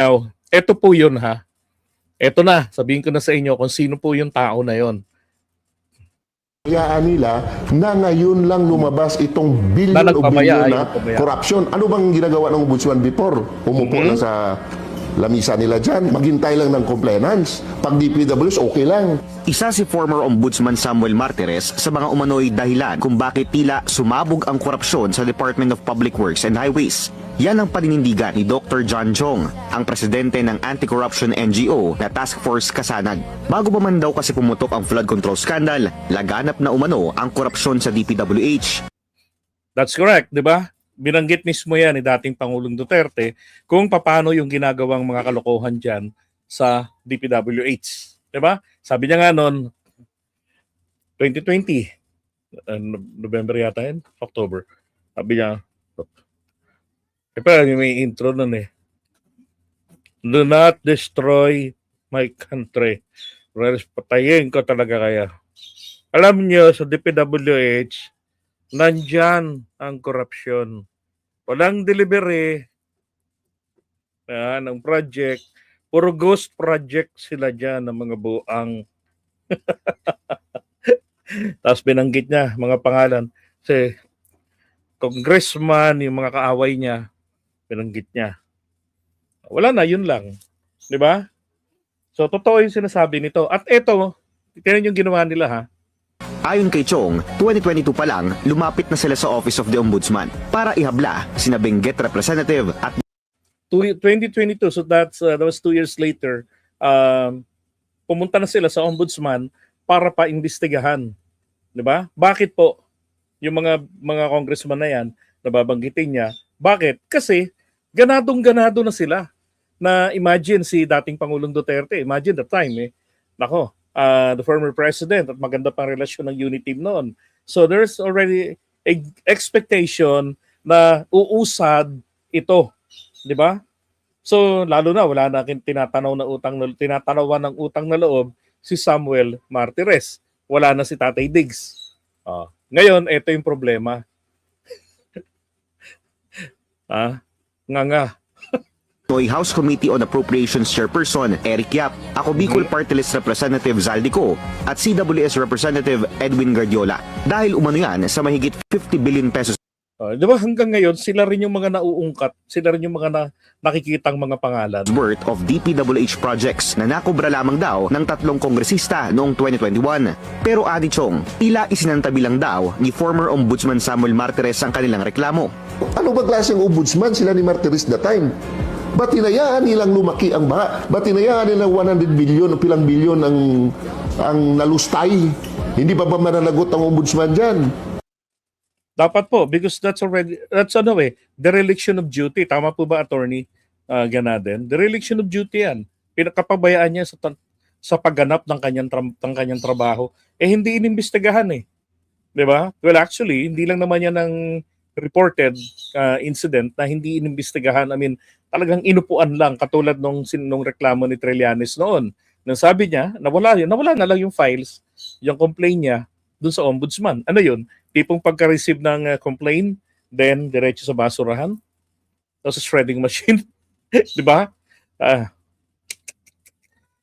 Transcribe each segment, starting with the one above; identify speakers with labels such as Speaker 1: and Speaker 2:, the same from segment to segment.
Speaker 1: Now, eto po yun ha. Eto na, sabihin ko na sa inyo kung sino po yung tao na yon.
Speaker 2: Hayaan nila na ngayon lang lumabas itong
Speaker 1: Na
Speaker 2: billion o
Speaker 1: nagpabaya,
Speaker 2: billion na
Speaker 1: yung pabaya.
Speaker 2: corruption. Ano bang ginagawa ng ombudsman before? Umupo lang sa lamisa nila dyan. Maghintay lang ng compliance. Pag DPWs, okay lang.
Speaker 3: Isa si former Ombudsman Samuel Martires sa mga umano'y dahilan kung bakit tila sumabog ang korupsyon sa Department of Public Works and Highways. Yan ang paninindigan ni Dr. John Chong, ang presidente ng anti-corruption NGO na Task Force Kasanag. Bago pa man daw kasi pumutok ang flood control scandal, laganap na umano ang korupsyon sa DPWH.
Speaker 1: That's correct, di ba? Binanggit mismo yan ni dating Pangulong Duterte kung paano yung ginagawang mga kalokohan dyan sa DPWH. Di ba? Sabi niya nga noon, 2020, November yata yan, October. Sabi niya, pero may intro nun eh. Do not destroy my country. Whereas patayin ko talaga kaya. Alam niyo, sa DPWH, nandyan ang korupsyon. Walang delivery ng project. Puro ghost project sila dyan ng mga buang. Tapos binanggit niya mga pangalan. Kasi congressman, yung mga kaaway niya, binanggit niya. Wala na, yun lang. Di ba? So, totoo yung sinasabi nito. At eto, tingnan yung ginawa nila ha.
Speaker 3: Ayon kay Chong, 2022 pa lang, lumapit na sila sa Office of the Ombudsman para ihabla sina Benguet Representative at
Speaker 1: 2022, so that was 2 years later, pumunta na sila sa ombudsman para pa-imbestigahan. Di ba? Bakit po yung mga congressman na yan, nababanggitin niya? Bakit? Kasi ganadong-ganado na sila. Na imagine si dating Pangulong Duterte, imagine the time nako, the former president at maganda pang relasyon ng unit team noon. So there's already a expectation na uusad ito. Di ba? So lalo na wala na tinatanawan ng utang na loob si Samuel Martires. Wala na si Tatay Diggs. Ngayon, ito yung problema. Nga.
Speaker 3: Noy House Committee on Appropriations Chairperson Eric Yap, ako Bicol Party List Representative Zaldico at CWS Representative Edwin Guardiola dahil umano yan sa mahigit 50 billion pesos.
Speaker 1: Di ba hanggang ngayon, sila rin yung mga nauungkat, sila rin yung mga nakikitang mga pangalan.
Speaker 3: Worth of DPWH projects na nakubra lamang daw ng 3 kongresista noong 2021. Pero ani Chong, tila isinantabi lang daw ni former Ombudsman Samuel Martires ang kanilang reklamo.
Speaker 2: Ano ba klaseng ombudsman sila ni Martires that time? Ba't hinayaan nilang lumaki ang baha? Ba't hinayaan nilang 100 billion o pilang billion ang nalustay? Hindi ba mananagot ang ombudsman dyan?
Speaker 1: Dapat po, because that's dereliction of duty. Tama po ba, Attorney Ganaden? Dereliction of duty yan. Pinakapabayaan niya sa pagganap ng kanyang trabaho. Hindi inimbestigahan eh. Di ba? Well, actually, hindi lang naman yan ang reported incident na hindi inimbestigahan. I mean, talagang inupuan lang katulad nung reklamo ni Trillanes noon. Nang sabi niya, nawala na lang yung files, yung complaint niya dun sa ombudsman. Ano yun? Tipong pagka-receive ng complaint, then diretso sa basurahan, tapos sa shredding machine. Di ba?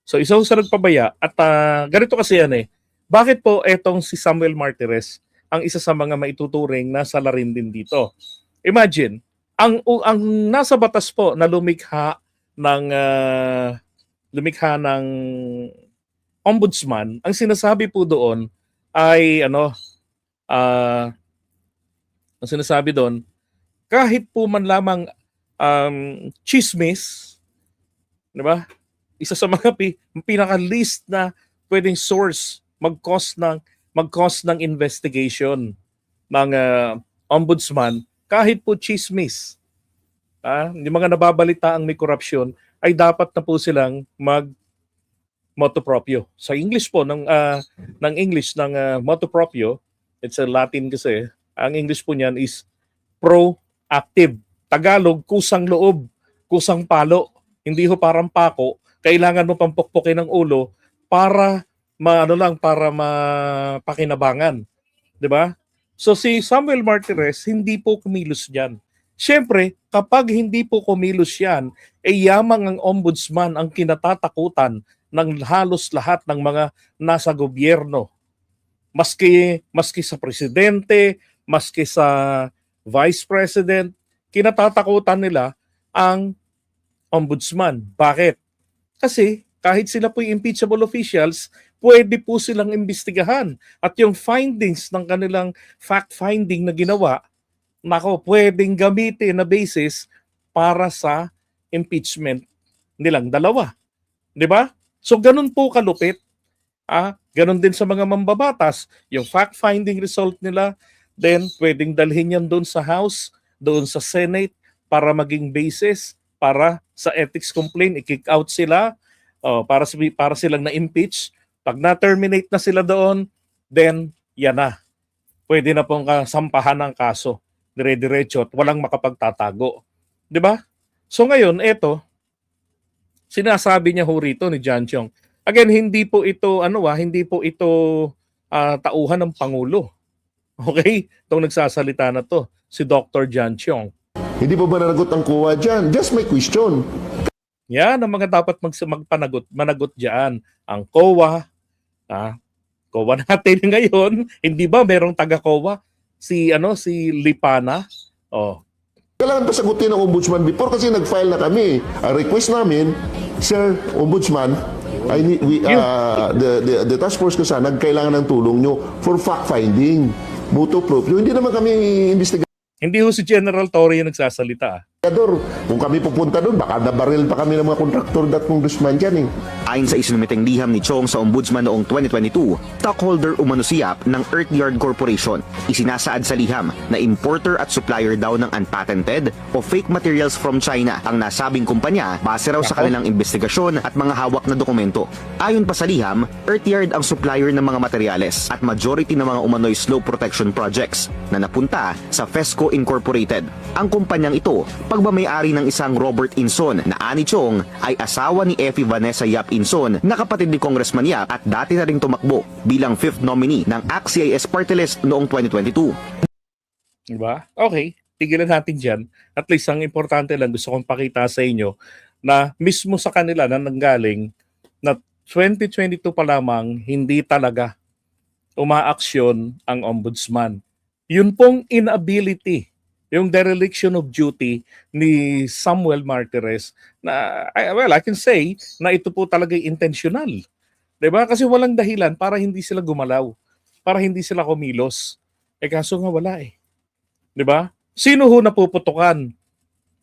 Speaker 1: So isa sa nagpabaya at ganito kasi yan eh. Bakit po etong si Samuel Martires ang isa sa mga maituturing na salarin din dito? Imagine, ang nasa batas po na lumikha ng ombudsman, ang sinasabi po doon ay ang sinasabi doon, kahit po man lamang chismis, di ba? Isa sa mga pinaka-least na pwedeng source mag-cause ng investigation ng ombudsman, kahit po chismis. Yung mga nababalita ang may korupsyon, ay dapat na po silang motu proprio. Sa English po, ng English ng motu proprio, it's a Latin kasi, ang English po niyan is proactive. Tagalog, kusang loob, kusang palo. Hindi ho parang pako, kailangan mo pampukpukin ng ulo para mapakinabangan. 'Di ba? So si Samuel Martires hindi po kumilos diyan. Siyempre, kapag hindi po kumilos yan, yamang ang ombudsman ang kinatatakutan ng halos lahat ng mga nasa gobyerno. Maski sa presidente, maski sa vice president, kinatatakutan nila ang ombudsman. Bakit? Kasi kahit sila po yung impeachable officials, pwede po silang imbestigahan. At yung findings ng kanilang fact-finding na ginawa, nako, pwedeng gamitin na basis para sa impeachment nilang dalawa. 'Di ba? So ganun po kalupit. Ganun din sa mga mambabatas. Yung fact-finding result nila, then pwedeng dalhin yan doon sa House, doon sa Senate, para maging basis para sa ethics complaint, i-kick out sila, para silang na-impeach. Pag na-terminate na sila doon, then yan na. Pwede na pong sampahan ng kaso. Dire-diretso at walang makapagtatago. 'Di ba? So ngayon, eto, sinasabi niya ho rito ni John Chong. Again, hindi po ito tauhan ng Pangulo. Okay? Itong nagsasalita na to, si Dr. John Chong.
Speaker 2: Hindi pa ba nanagot ang COA dyan? Just my question.
Speaker 1: Yan ang mga dapat managot diyan. Ang COA, COA natin ngayon, hindi ba merong taga-COA? Si Lipana.
Speaker 2: Kailangan pa sagutin ng ombudsman before kasi nag-file na kami. Ang request namin, Sir Ombudsman, the task force ko sana nagkailangan ng tulong nyo for fact-finding, mutuo proprio. Hindi naman kami investigador.
Speaker 1: Hindi ho si General Torre yung nagsasalita.
Speaker 2: Kung kami pupunta doon, baka nabaril pa kami ng mga kontraktor at congressman dyan eh.
Speaker 3: Ayon sa isinumiteng liham ni Chong sa Ombudsman noong 2022, stockholder umano si Yap ng Earthyard Corporation. Isinasaad sa liham na importer at supplier daw ng unpatented o fake materials from China ang nasabing kumpanya base raw sa kanilang investigasyon at mga hawak na dokumento. Ayon pa sa liham, Earthyard ang supplier ng mga materyales at majority ng mga umano'y slope protection projects na napunta sa Fesco Incorporated. Ang kumpanyang ito, pagmamayari ng isang Robert Inson na ani Chong ay asawa ni Effie Vanessa Yap Inson na kapatid ni Congressman Yap at dati na ring tumakbo bilang 5th nominee ng ACT-CIS Party List noong 2022.
Speaker 1: Diba? Okay, tigilan natin dyan. At least ang importante lang, gusto kong pakita sa inyo na mismo sa kanila na nanggaling na 2022 pa lamang hindi talaga umaaksyon ang ombudsman. Yun pong inability, yung dereliction of duty ni Samuel Martires na, I can say na ito po talaga intentional. Diba? Kasi walang dahilan para hindi sila gumalaw, para hindi sila kumilos. Kaso nga wala eh. Diba? Sino ho napuputukan?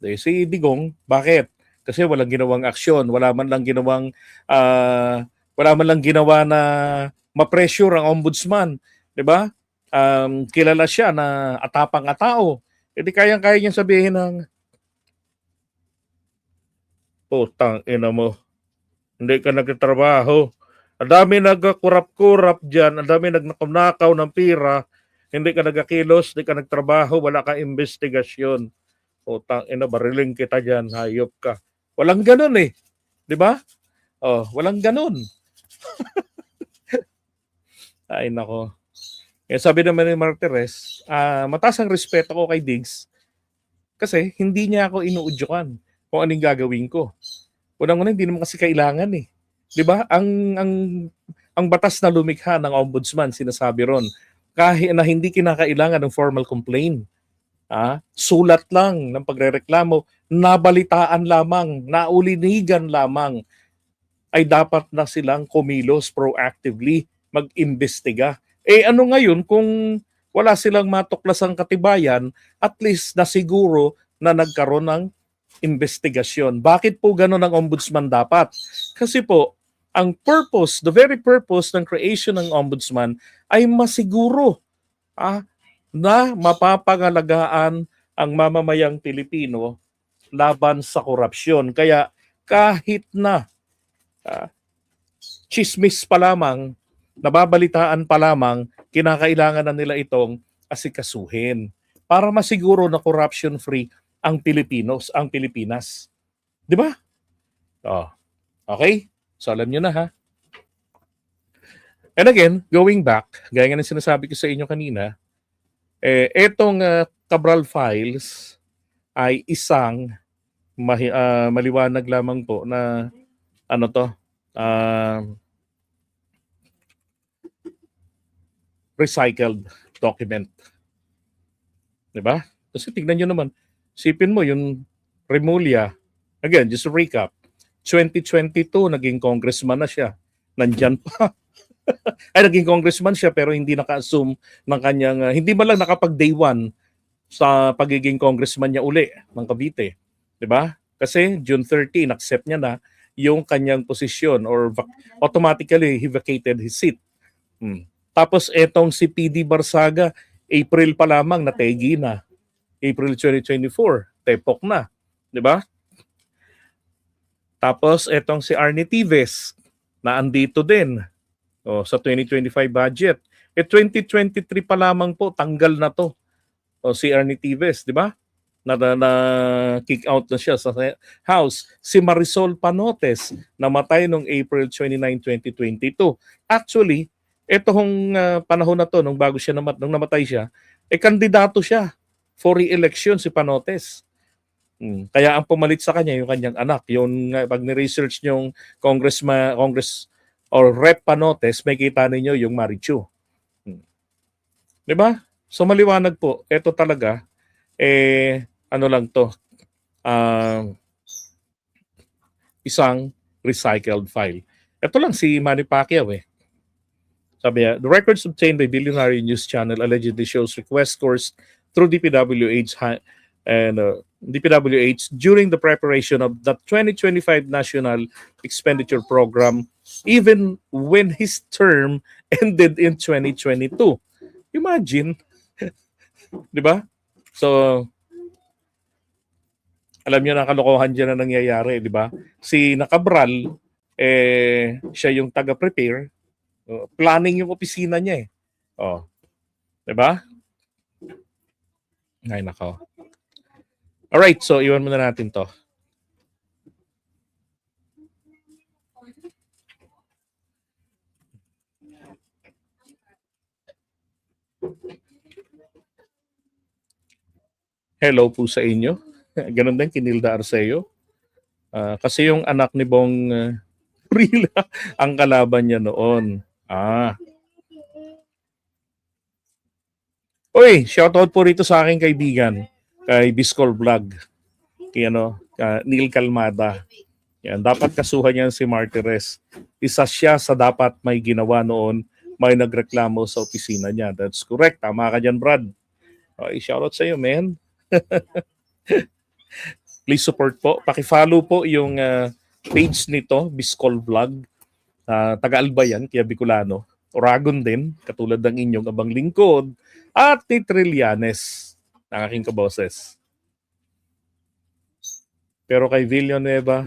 Speaker 1: Si Digong. Bakit? Kasi walang ginawang aksyon, wala man lang ginawa na ma-pressure ang ombudsman. Diba? Kilala siya na atapang tao. Hindi kayang-kaya niyang sabihin ng putang ina mo, hindi ka nagtatrabaho. Ang dami nagkurap-kurap dyan, ang dami nagnakaw ng pira, hindi ka nagkilos, hindi ka nagtrabaho, wala kang investigasyon. Putang ina, bariling kita dyan, hayop ka. Walang ganun eh. Di ba? Walang ganun. Ay nako. Sabi naman ni Martires, mataas ang respeto ko kay Diggs kasi hindi niya ako inuudyukan kung anong gagawin ko. Unang-una, hindi naman kasi kailangan eh. 'Di ba? Ang batas na lumikha ng ombudsman, sinasabi ron, kahit na hindi kinakailangan ng formal complaint. Sulat lang ng pagrereklamo, nabalitaan lamang, naulinigan lamang, ay dapat na silang kumilos proactively, mag-imbestiga. Ano ngayon kung wala silang matuklasang katibayan, at least na siguro na nagkaroon ng investigasyon. Bakit po gano'n ang ombudsman dapat? Kasi po, ang purpose, the very purpose ng creation ng ombudsman ay masiguro na mapapangalagaan ang mamamayang Pilipino laban sa korupsyon. Kaya kahit na chismis pa lamang, nababalitaan pa lamang, kinakailangan na nila itong asikasuhin para masiguro na corruption-free ang Pilipinas. Di ba? Okay? So alam nyo na ha. And again, going back, gaya nga ng sinasabi ko sa inyo kanina, etong Cabral Files, ay isang maliwanag lamang po na ano to, recycled document. 'Di ba? Kasi tignan nyo naman, sipin mo yung Remulla, again, just to recap, 2022 naging congressman na siya. Nandyan pa. Ay, naging congressman siya pero hindi naka-assume ng kanyang, hindi man lang nakapag day one sa pagiging congressman niya uli ng Cavite. 'Di ba? Kasi June 30, accept niya na yung kanyang posisyon or automatically he vacated his seat. Tapos etong si PD Barsaga, April pa lamang nategi na. April 2024, tepok na. 'Di ba? Tapos etong si Arnie Tives na andito din sa 2025 budget. 2023 pa lamang po, tanggal na to. Si Arnie Tives, di ba? Na kick out na siya sa House. Si Marisol Panotes, namatay noong April 29, 2022. Actually, etong panahon na to, nung bago siya nung namatay siya, kandidato siya for re-election si Panotes. Kaya ang pumalit sa kanya yung kanyang anak. Yung pag ni-research yung Congress or Rep Panotes, may kita ninyo yung Marichu. 'Di ba? So maliwanag po, ito talaga ano lang to, isang recycled file. Ito lang si Manny Pacquiao Sabi niya, the records obtained by Billionaire News Channel allegedly shows request scores through DPWH and DPWH during the preparation of the 2025 National Expenditure Program, even when his term ended in 2022. Imagine, di ba? So, alam niyo na kalokohan dyan na nangyayari, di ba? Si Nakabral, siya yung taga-prepare, planning yung opisina niya di ba? Ay, nako. Alright, so iwan muna natin to. Hello po sa inyo. Ganun din, Kinilda Arceo. Kasi yung anak ni Bong Rila ang kalaban niya noon. Uy, shoutout po rito sa aking kaibigan, kay Biscol Vlog, kay Neil Calmada. Yan, dapat kasuhan yan si Martires. Isa siya sa dapat may ginawa noon, may nagreklamo sa opisina niya. That's correct. Tama ka dyan, Brad. Okay, shoutout sa iyo, man. Please support po. Paki-follow po yung page nito, Biscol Vlog. Taga-Alba yan, kaya Bicolano. Oragon din, katulad ng inyong abang lingkod, at ni Trillanes, ang aking kaboses. Pero kay Villanueva,